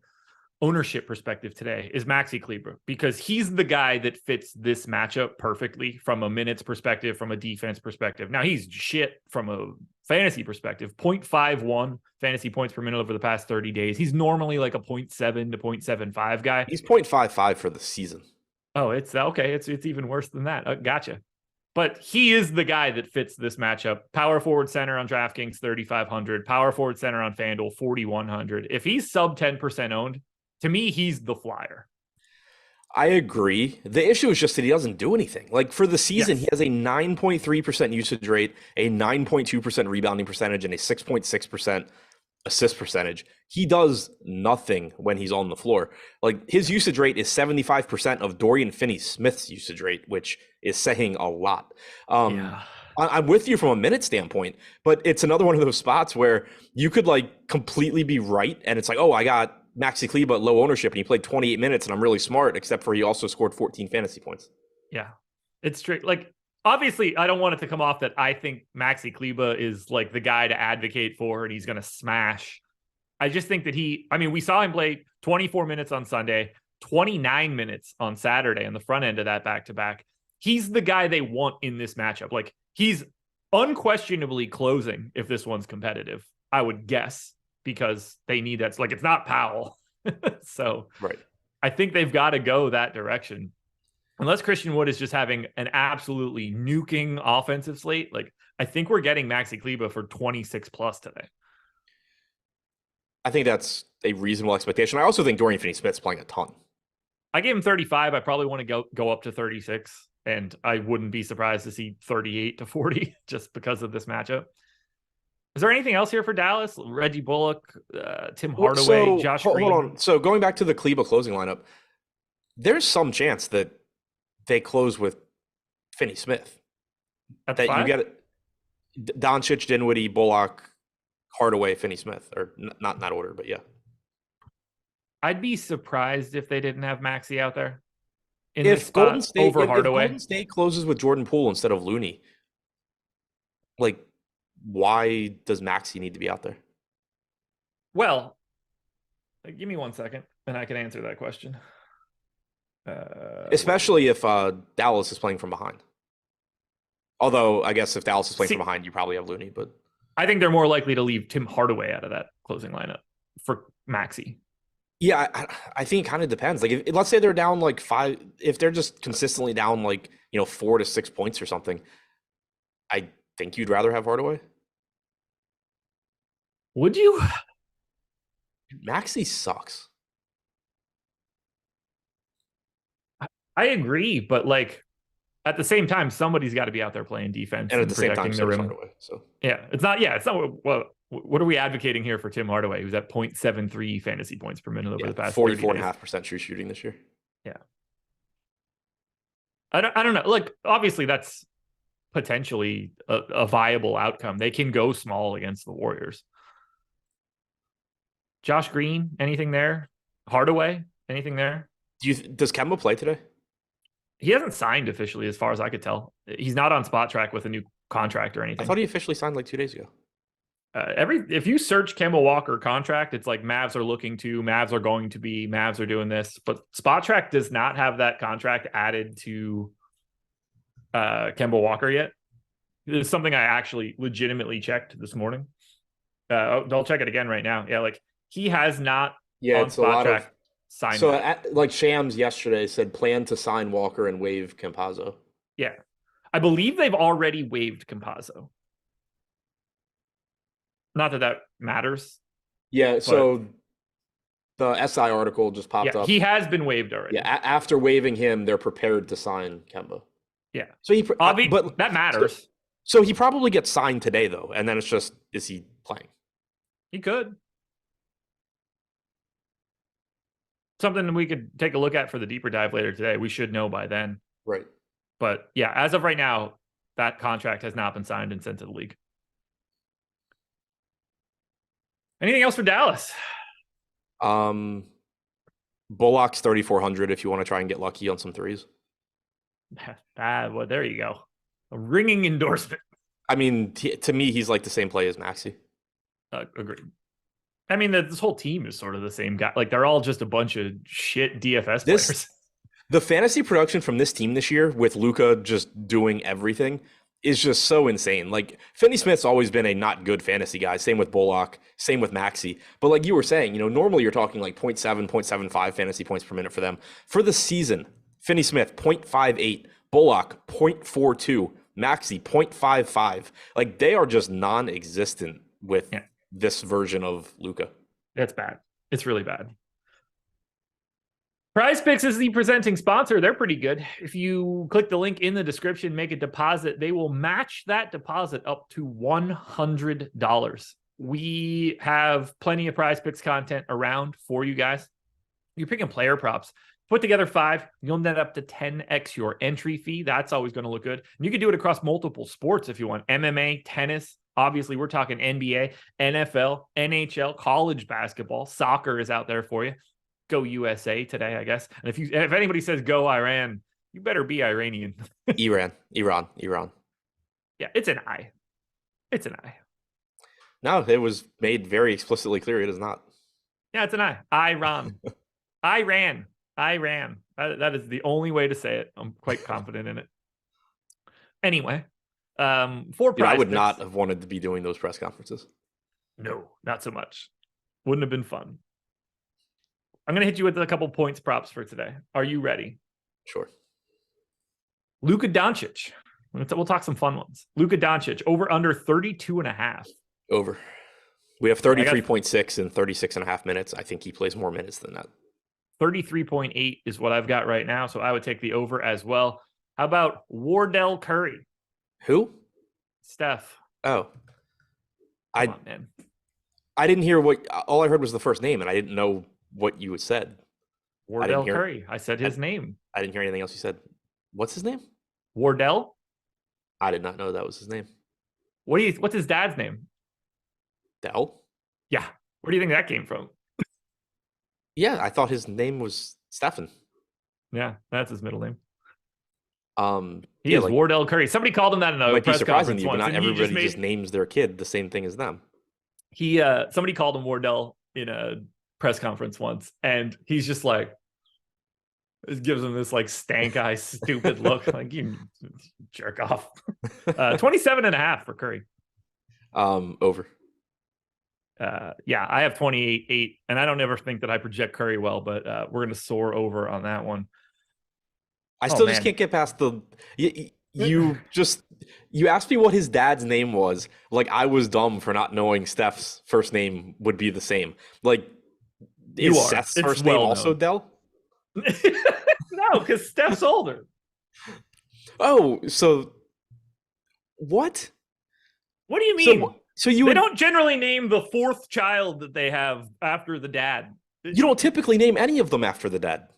ownership perspective today is Maxi Kleber, because he's the guy that fits this matchup perfectly from a minutes perspective, from a defense perspective. Now he's shit from a fantasy perspective, 0.51 fantasy points per minute over the past 30 days. He's normally like a 0.7 to 0.75 guy. He's 0.55 for the season. Oh, it's okay. It's even worse than that. Gotcha. But he is the guy that fits this matchup. Power forward center on DraftKings, 3,500. Power forward center on FanDuel, 4,100. If he's sub 10% owned, to me, he's the flyer. I agree. The issue is just that he doesn't do anything. Like for the season, He has a 9.3% usage rate, a 9.2% rebounding percentage, and a 6.6% assist percentage. He does nothing when he's on the floor. Like his usage rate is 75% of Dorian Finney-Smith's usage rate, which is saying a lot. I'm with you from a minute standpoint, but it's another one of those spots where you could like completely be right. And it's like, oh, I got Maxi Kleber at low ownership and he played 28 minutes and I'm really smart, except for he also scored 14 fantasy points. Yeah, it's straight. Like, obviously, I don't want it to come off that I think Maxi Kleber is like the guy to advocate for and he's going to smash. I just think that we saw him play 24 minutes on Sunday, 29 minutes on Saturday on the front end of that back-to-back. He's the guy they want in this matchup. Like, he's unquestionably closing if this one's competitive, I would guess, because they need that. Like, it's not Powell. So right. I think they've got to go that direction. Unless Christian Wood is just having an absolutely nuking offensive slate, like I think we're getting Maxi Kleber for 26 plus today. I think that's a reasonable expectation. I also think Dorian Finney-Smith's playing a ton. I gave him 35. I probably want to go up to 36, and I wouldn't be surprised to see 38 to 40 just because of this matchup. Is there anything else here for Dallas? Reggie Bullock, Tim Hardaway, Josh Green? Hold on. So going back to the Kleber closing lineup, there's some chance that they close with Finney-Smith. That you get Doncic, Dinwiddie, Bullock, Hardaway, Finney-Smith, or not order, but yeah. I'd be surprised if they didn't have Maxi out there. If Golden State over Hardaway, if Golden State closes with Jordan Poole instead of Looney, like, why does Maxi need to be out there? Well, give me 1 second, and I can answer that question. Especially if Dallas is playing from behind. Although, I guess if Dallas is playing from behind, you probably have Looney. But I think they're more likely to leave Tim Hardaway out of that closing lineup for Maxi. Yeah, I think it kind of depends. Like, if, let's say they're down like 5, if they're just consistently down like 4 to 6 points or something, I think you'd rather have Hardaway. Would you? Maxi sucks. I agree, but like at the same time, somebody's got to be out there playing defense and at the same time, the rim. Hardaway. So it's not. What are we advocating here for Tim Hardaway, who's at 0.73 fantasy points per minute over the past 44.5% true shooting this year? Yeah, I don't know. Like, obviously, that's potentially a viable outcome. They can go small against the Warriors. Josh Green, anything there? Hardaway, anything there? Does Kemba play today? He hasn't signed officially, as far as I could tell. He's not on Spot Track with a new contract or anything. I thought he officially signed like 2 days ago. If you search Kemba Walker contract, it's like Mavs are looking to, Mavs are going to be, Mavs are doing this. But Spot Track does not have that contract added to Kemba Walker yet. It's something I actually legitimately checked this morning. I'll check it again right now. Yeah, like he has not on Spot Track signed. So like Shams yesterday said plan to sign Walker and waive Campazzo. Yeah. I believe they've already waived Campazzo. Not that that matters. Yeah, so the SI article just popped up. He has been waived already. Yeah, after waiving him, they're prepared to sign Kemba. Yeah. So but that matters. So he probably gets signed today, though, and then it's just, is he playing? He could. Something we could take a look at for the deeper dive later today. We should know by then. Right. But yeah, as of right now, that contract has not been signed and sent to the league. Anything else for Dallas? Bullock's 3,400 if you want to try and get lucky on some threes. Well, there you go. A ringing endorsement. I mean, to me, he's like the same play as Maxey. Agreed. I mean, this whole team is sort of the same guy. Like, they're all just a bunch of shit DFS players. The fantasy production from this team this year, with Luka just doing everything, is just so insane. Like, Finney Smith's always been a not good fantasy guy. Same with Bullock, same with Maxey. But like you were saying, normally you're talking like 0.7, 0.75 fantasy points per minute for them. For the season, Finney Smith, 0.58, Bullock, 0.42, Maxey, 0.55. Like, they are just non-existent with this version of Luka. That's bad. It's really bad. PrizePicks is the presenting sponsor. They're pretty good. If you click the link in the description, make a deposit, they will match that deposit up to $100. We have plenty of PrizePicks content around for you guys. You're picking player props. Put together 5, you'll net up to 10x your entry fee. That's always going to look good. And you can do it across multiple sports if you want. MMA, tennis. Obviously, we're talking NBA, NFL, NHL, college basketball. Soccer is out there for you. Go USA today, I guess. And if anybody says go Iran, you better be Iranian. Iran. Yeah, it's an I. It's an I. No, it was made very explicitly clear it is not. Yeah, it's an I. Iran. Iran. That is the only way to say it. I'm quite confident in it. Anyway, for I would not have wanted to be doing those press conferences. No, not so much. Wouldn't have been fun. I'm going to hit you with a couple points props for today. Are you ready? Sure. Luka Doncic. We'll talk some fun ones. Luka Doncic, over under 32.5. Over. We have 33.6 in 36.5 minutes. I think he plays more minutes than that. 33.8 is what I've got right now, so I would take the over as well. How about Wardell Curry? Who? Steph. Oh. Come on, man. I didn't hear all I heard was the first name, and I didn't know what you had said. Wardell Curry. I said his name. I didn't hear anything else you said. What's his name? Wardell. I did not know that was his name. What's his dad's name? Dell? Yeah. Where do you think that came from? Yeah, I thought his name was Stefan. Yeah, that's his middle name. He is Wardell Curry. Somebody called him that in a press conference once. Not everybody just names their kid the same thing as them. Somebody called him Wardell in a press conference once, and he's just like, it gives him this like stank eye stupid look, like, you jerk off. 27.5 for Curry. Over. Yeah, I have 28.8, and I don't ever think that I project Curry well, but we're gonna soar over on that one. I still just can't get past you asked me what his dad's name was. Like, I was dumb for not knowing Steph's first name would be the same. Like, is Seth's first name also Dell? No, because Steph's older. Oh, so what? What do you mean? So they don't generally name the fourth child that they have after the dad. You don't typically name any of them after the dad.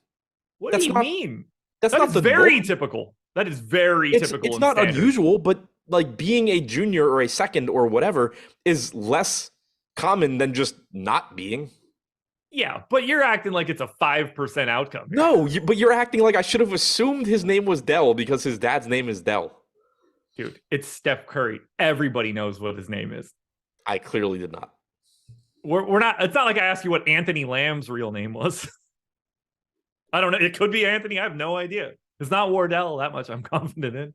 What do you mean? That is very typical. That is very typical. It's not unusual, but like being a junior or a second or whatever is less common than just not being. Yeah, but you're acting like it's a 5% outcome. No, but you're acting like I should have assumed his name was Dell because his dad's name is Dell. Dude, it's Steph Curry. Everybody knows what his name is. I clearly did not. We're not. It's not like I asked you what Anthony Lamb's real name was. I don't know. It could be Anthony. I have no idea. It's not Wardell, that much I'm confident in.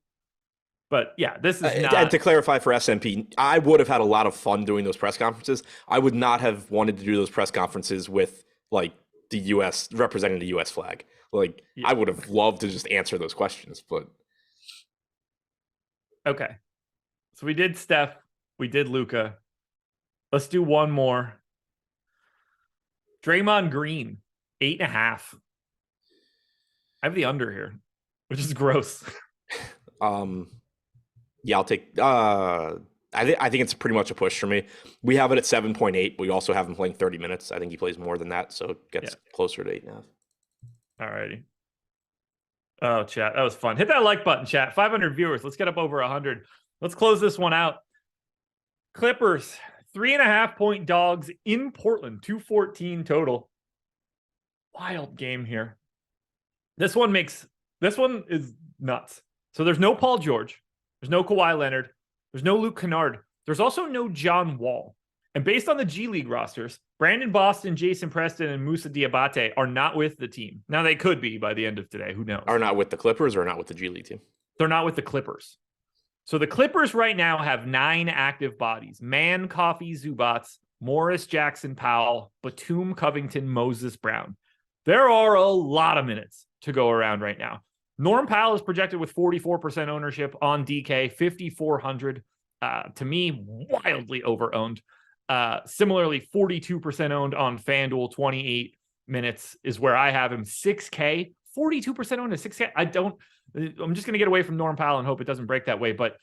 But yeah, this is not. And to clarify for SMP, I would have had a lot of fun doing those press conferences. I would not have wanted to do those press conferences with like the U.S. representing the U.S. flag. Like, I would have loved to just answer those questions, but Okay. So we did Steph. We did Luka. Let's do one more. Draymond Green, 8.5. I have the under here, which is gross. Yeah, I'll take. I think it's pretty much a push for me. We have it at 7.8. We also have him playing 30 minutes. I think he plays more than that, so it gets closer to 8.5. All righty. Oh, chat, that was fun. Hit that like button, chat. 500 viewers. Let's get up over 100. Let's close this one out. Clippers, 3.5-point dogs in Portland, 214 total. Wild game here. This one is nuts. So there's no Paul George. There's no Kawhi Leonard. There's no Luke Kennard. There's also no John Wall. And based on the G League rosters, Brandon Boston, Jason Preston, and Musa Diabate are not with the team. Now, they could be by the end of today. Who knows? Are not with the Clippers or not with the G League team? They're not with the Clippers. So the Clippers right now have 9 active bodies. Mann, Coffey, Zubac, Morris, Jackson, Powell, Batum, Covington, Moses, Brown. There are a lot of minutes to go around right now. Norm Powell is projected with 44% ownership on DK, 5,400. To me, wildly over-owned. Similarly, 42% owned on FanDuel, 28 minutes is where I have him. 6K, 42% owned at 6K. I'm just going to get away from Norm Powell and hope it doesn't break that way. But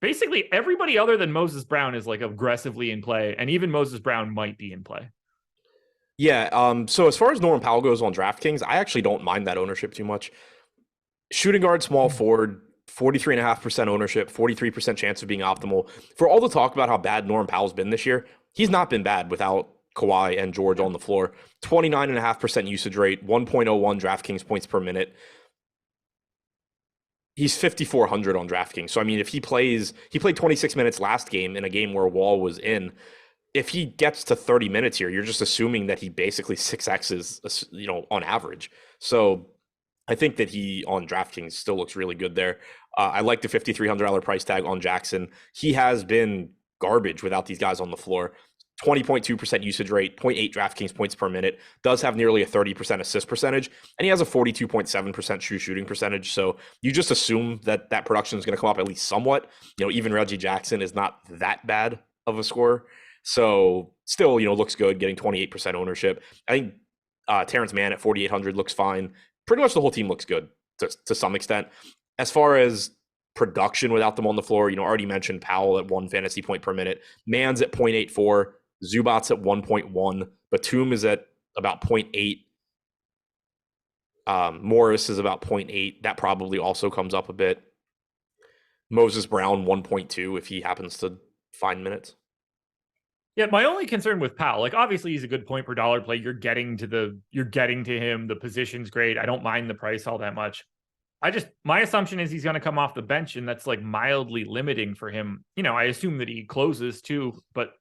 basically, everybody other than Moses Brown is like aggressively in play. And even Moses Brown might be in play. Yeah. So as far as Norm Powell goes on DraftKings, I actually don't mind that ownership too much. Shooting guard, small forward, 43.5% ownership, 43% chance of being optimal. For all the talk about how bad Norm Powell's been this year, he's not been bad without Kawhi and George on the floor. 29.5% usage rate, 1.01 DraftKings points per minute. He's 5,400 on DraftKings. So, I mean, if he played 26 minutes last game in a game where Wall was in. If he gets to 30 minutes here, you're just assuming that he basically 6Xs, on average. So I think that he on DraftKings still looks really good there. I like the $5,300 price tag on Jackson. He has been garbage without these guys on the floor. 20.2% usage rate, 0.8 DraftKings points per minute, does have nearly a 30% assist percentage, and he has a 42.7% true shooting percentage. So you just assume that production is going to come up at least somewhat. Even Reggie Jackson is not that bad of a scorer. So still, looks good, getting 28% ownership. I think Terrence Mann at 4,800 looks fine. Pretty much the whole team looks good to some extent. As far as production without them on the floor, already mentioned Powell at 1 fantasy point per minute. Mann's at 0.84. Zubac's at 1.1. Batum is at about 0.8. Morris is about 0.8. That probably also comes up a bit. Moses Brown, 1.2 if he happens to find minutes. Yeah, my only concern with Powell, obviously he's a good point per dollar play. You're getting to him. The position's great. I don't mind the price all that much. My assumption is he's going to come off the bench, and that's mildly limiting for him. I assume that he closes too, but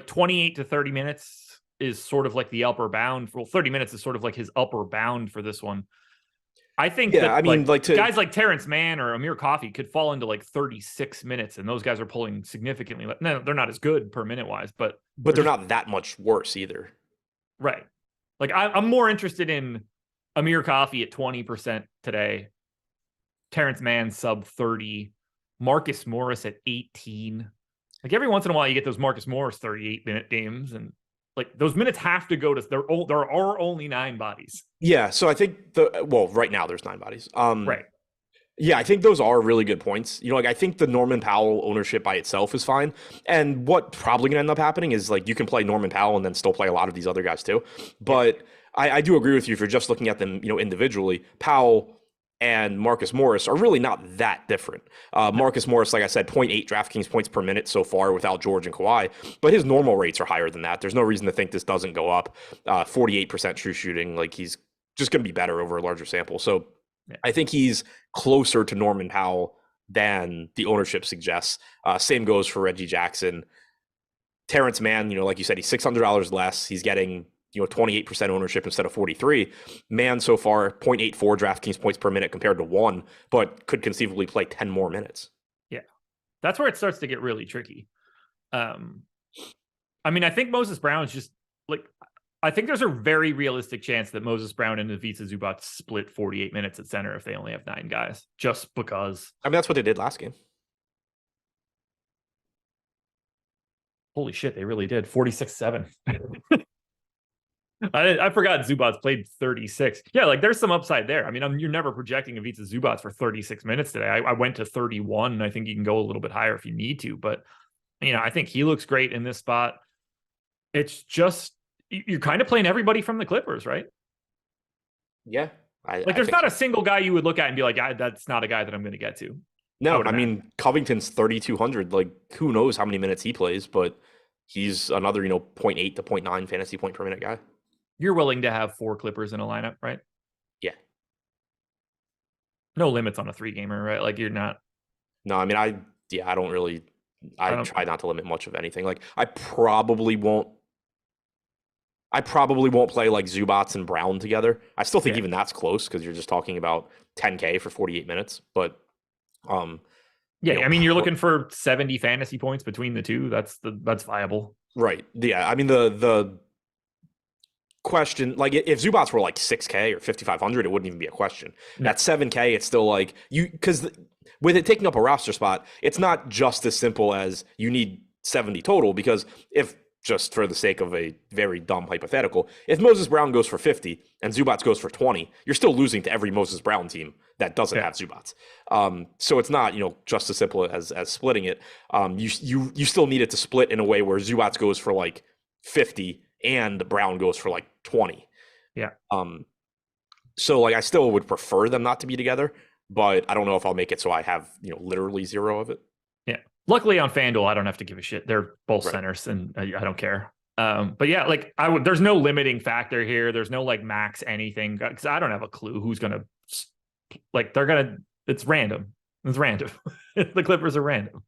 28 to 30 minutes is sort of the upper bound. 30 minutes is sort of his upper bound for this one. I think guys like Terrence Mann or Amir Coffey could fall into 36 minutes, and those guys are pulling significantly. No, they're not as good per minute wise, but they're not that much worse either. Right. I'm more interested in Amir Coffey at 20% today. Terrence Mann sub 30, Marcus Morris at 18. Every once in a while you get those Marcus Morris 38-minute games, and those minutes have to go to there are only 9 bodies. Yeah, so I think right now there's 9 bodies. Right. Yeah, I think those are really good points. I think the Norman Powell ownership by itself is fine. And what probably going to end up happening is you can play Norman Powell and then still play a lot of these other guys too. But I do agree with you if you're just looking at them, individually. Powell and Marcus Morris are really not that different. Marcus Morris, like I said, 0.8 DraftKings points per minute so far without George and Kawhi, but his normal rates are higher than that. There's no reason to think this doesn't go up. 48% true shooting, he's just going to be better over a larger sample. So I think he's closer to Norman Powell than the ownership suggests. Same goes for Reggie Jackson. Terrence Mann, like you said, he's $600 less. He's getting 28% ownership instead of 43. Mann so far 0.84 DraftKings points per minute compared to 1, but could conceivably play 10 more minutes. Yeah. That's where it starts to get really tricky. I think Moses Brown is just I think there's a very realistic chance that Moses Brown and Ivica Zubac split 48 minutes at center if they only have 9 guys, just because. That's what they did last game. Holy shit, they really did. 46-7. I forgot Zubats played 36. Yeah, like there's some upside there. I mean, you're never projecting Ivica Zubats for 36 minutes today. I went to 31. And I think you can go a little bit higher if you need to, but I think he looks great in this spot. It's just you're kind of playing everybody from the Clippers, right? Yeah. There's not a single guy you would look at and be like, that's not a guy that I'm going to get to. No, I mean, Covington's 3,200. Like, who knows how many minutes he plays, but he's another, 0.8 to 0.9 fantasy point per minute guy. You're willing to have 4 Clippers in a lineup, right? Yeah. No limits on a 3-gamer, right? Like, you're not. No, I mean, I try not to limit much of anything. Like, I probably won't play like Zubats and Brown together. I still think even that's close because you're just talking about 10K for 48 minutes, but I mean, you're looking for 70 fantasy points between the two. That's viable. Right. Yeah. I mean, the question, like if Zubats were like 6K or 5,500, it wouldn't even be a question. No. At 7K, it's still like because with it taking up a roster spot, it's not just as simple as you need 70 total, because if, just for the sake of a very dumb hypothetical, if Moses Brown goes for 50 and Zubats goes for 20, you're still losing to every Moses Brown team that doesn't have Zubats. So it's not, just as simple as splitting it. You still need it to split in a way where Zubats goes for like 50 and Brown goes for like 20. Yeah. So like I still would prefer them not to be together, but I don't know if I'll make it so I have, literally 0 of it. Yeah. Luckily on FanDuel, I don't have to give a shit. They're both centers and I don't care. But yeah, like there's no limiting factor here. There's no like max anything because I don't have a clue who's going to it's random. It's random. The Clippers are random.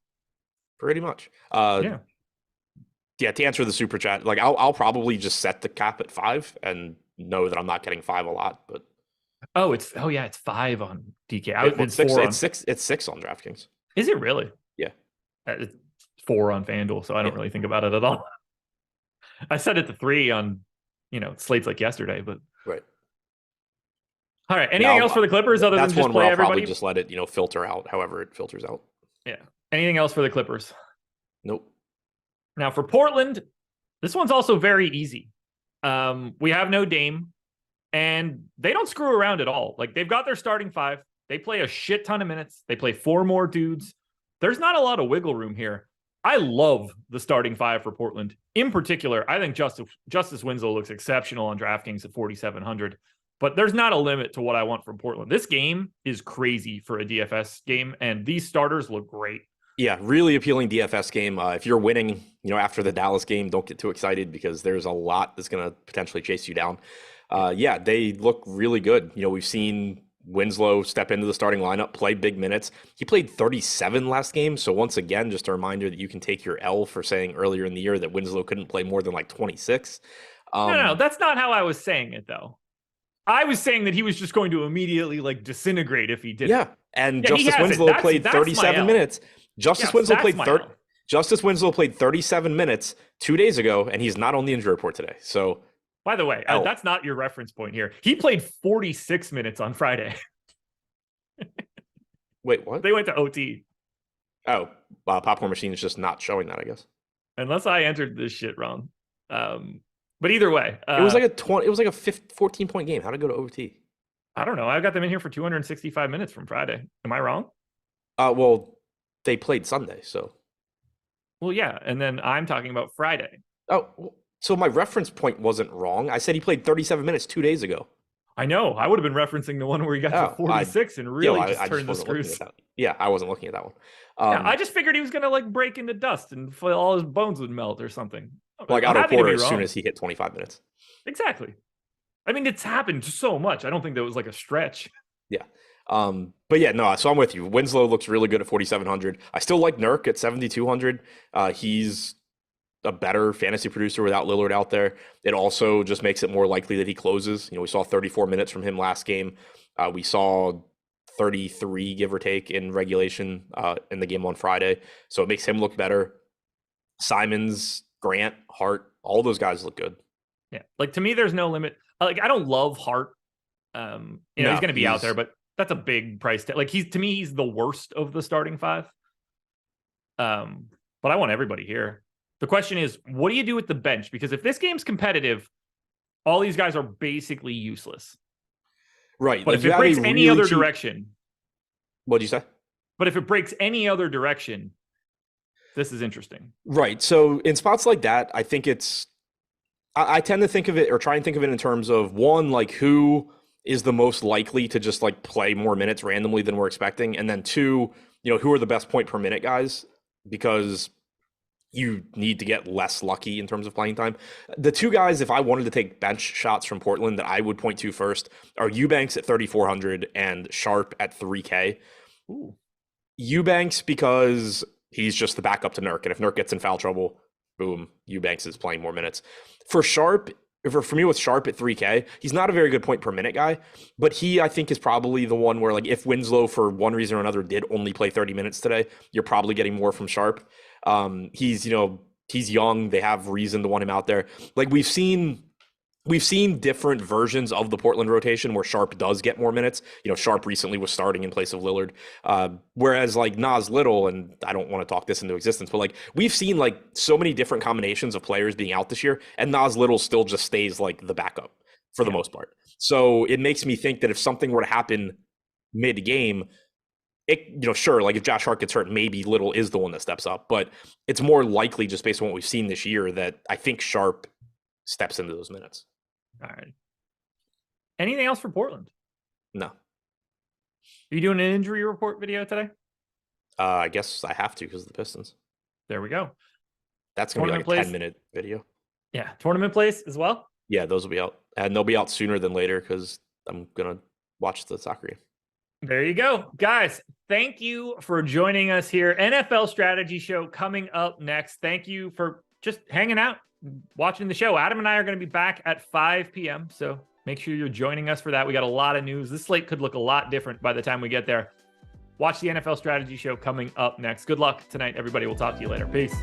Pretty much. Yeah, to answer the super chat, like I'll probably just set the cap at 5 and know that I'm not getting 5 a lot, but it's 5 on DK. It's 6 on DraftKings. Is it really? Yeah. It's 4 on FanDuel, so I don't really think about it at all. I set it to 3 on, slates like yesterday, but right. All right. Anything else for the Clippers other than just play everybody? I'll probably just let it, filter out however it filters out. Yeah. Anything else for the Clippers? Nope. Now for Portland, this one's also very easy. We have no Dame, and they don't screw around at all. Like they've got their starting 5. They play a shit ton of minutes. They play 4 more dudes. There's not a lot of wiggle room here. I love the starting 5 for Portland. In particular, I think Justice Winslow looks exceptional on DraftKings at 4,700. But there's not a limit to what I want from Portland. This game is crazy for a DFS game, and these starters look great. Yeah, really appealing DFS game. If you're winning, after the Dallas game, don't get too excited because there's a lot that's going to potentially chase you down. They look really good. We've seen Winslow step into the starting lineup, play big minutes. He played 37 last game. So once again, just a reminder that you can take your L for saying earlier in the year that Winslow couldn't play more than like 26. No, that's not how I was saying it, though. I was saying that he was just going to immediately like disintegrate if he did. Yeah, and Justice Winslow played 37 minutes. Justice Winslow played 37 minutes 2 days ago, and he's not on the injury report today. So, by the way, that's not your reference point here. He played 46 minutes on Friday. Wait, what? They went to OT. Oh, Popcorn Machine is just not showing that, I guess. Unless I entered this shit wrong. But either way, it was like a 14-point game. How did it go to OT? I don't know. I got them in here for 265 minutes from Friday. Am I wrong? Well, they played Sunday, so. Well, yeah, and then I'm talking about Friday. Oh, so my reference point wasn't wrong. I said he played 37 minutes 2 days ago. I know. I would have been referencing the one where he got to 46 and really just turned the screws. Yeah, I wasn't looking at that one. I just figured he was going to like break into dust and all his bones would melt or something. Like Otto Porter as soon as he hit 25 minutes. Exactly. I mean, it's happened so much. I don't think that was like a stretch. Yeah. But yeah, no, so I'm with you. Winslow looks really good at 4,700. I still like Nurk at 7,200. He's a better fantasy producer without Lillard out there. It also just makes it more likely that he closes. We saw 34 minutes from him last game. We saw 33, give or take, in regulation in the game on Friday. So it makes him look better. Simons, Grant, Hart, all those guys look good. Yeah. Like to me, there's no limit. Like I don't love Hart. He's going to be out there, but that's a big price tag. Like to me, he's the worst of the starting 5. But I want everybody here. The question is, what do you do with the bench? Because if this game's competitive, all these guys are basically useless. Right. But like if it breaks any other direction. What'd you say? But if it breaks any other direction, this is interesting. Right. So in spots like that, I think I tend to think of it, or try and think of it in terms of, one, like who is the most likely to just like play more minutes randomly than we're expecting. And then two, who are the best point per minute guys, because you need to get less lucky in terms of playing time. The two guys, if I wanted to take bench shots from Portland, that I would point to first are Eubanks at 3,400 and Sharp at 3K. Ooh. Eubanks, because he's just the backup to Nurk. And if Nurk gets in foul trouble, boom, Eubanks is playing more minutes. For Sharp, for me with Sharp at 3K, he's not a very good point per minute guy, but he, I think, is probably the one where, like, if Winslow for one reason or another did only play 30 minutes today, you're probably getting more from Sharp. He's young. They have reason to want him out there. Like, we've seen different versions of the Portland rotation where Sharp does get more minutes. Sharp recently was starting in place of Lillard. Whereas like Nas Little, and I don't want to talk this into existence, but like we've seen like so many different combinations of players being out this year, and Nas Little still just stays like the backup for the most part. So it makes me think that if something were to happen mid-game, sure, like if Josh Hart gets hurt, maybe Little is the one that steps up, but it's more likely, just based on what we've seen this year, that I think Sharp steps into those minutes. All right. Anything else for Portland? No. Are you doing an injury report video today? I guess I have to because of the Pistons. There we go. That's going to be like a 10-minute video. Yeah. Tournament plays as well? Yeah, those will be out. And they'll be out sooner than later because I'm going to watch the soccer game. There you go. Guys, thank you for joining us here. NFL Strategy Show coming up next. Thank you for just hanging out, watching the show. Adam and I are going to be back at 5 p.m. So make sure you're joining us for that. We got a lot of news. This slate could look a lot different by the time we get there. Watch the NFL Strategy Show coming up next. Good luck tonight, everybody. We'll talk to you later. Peace.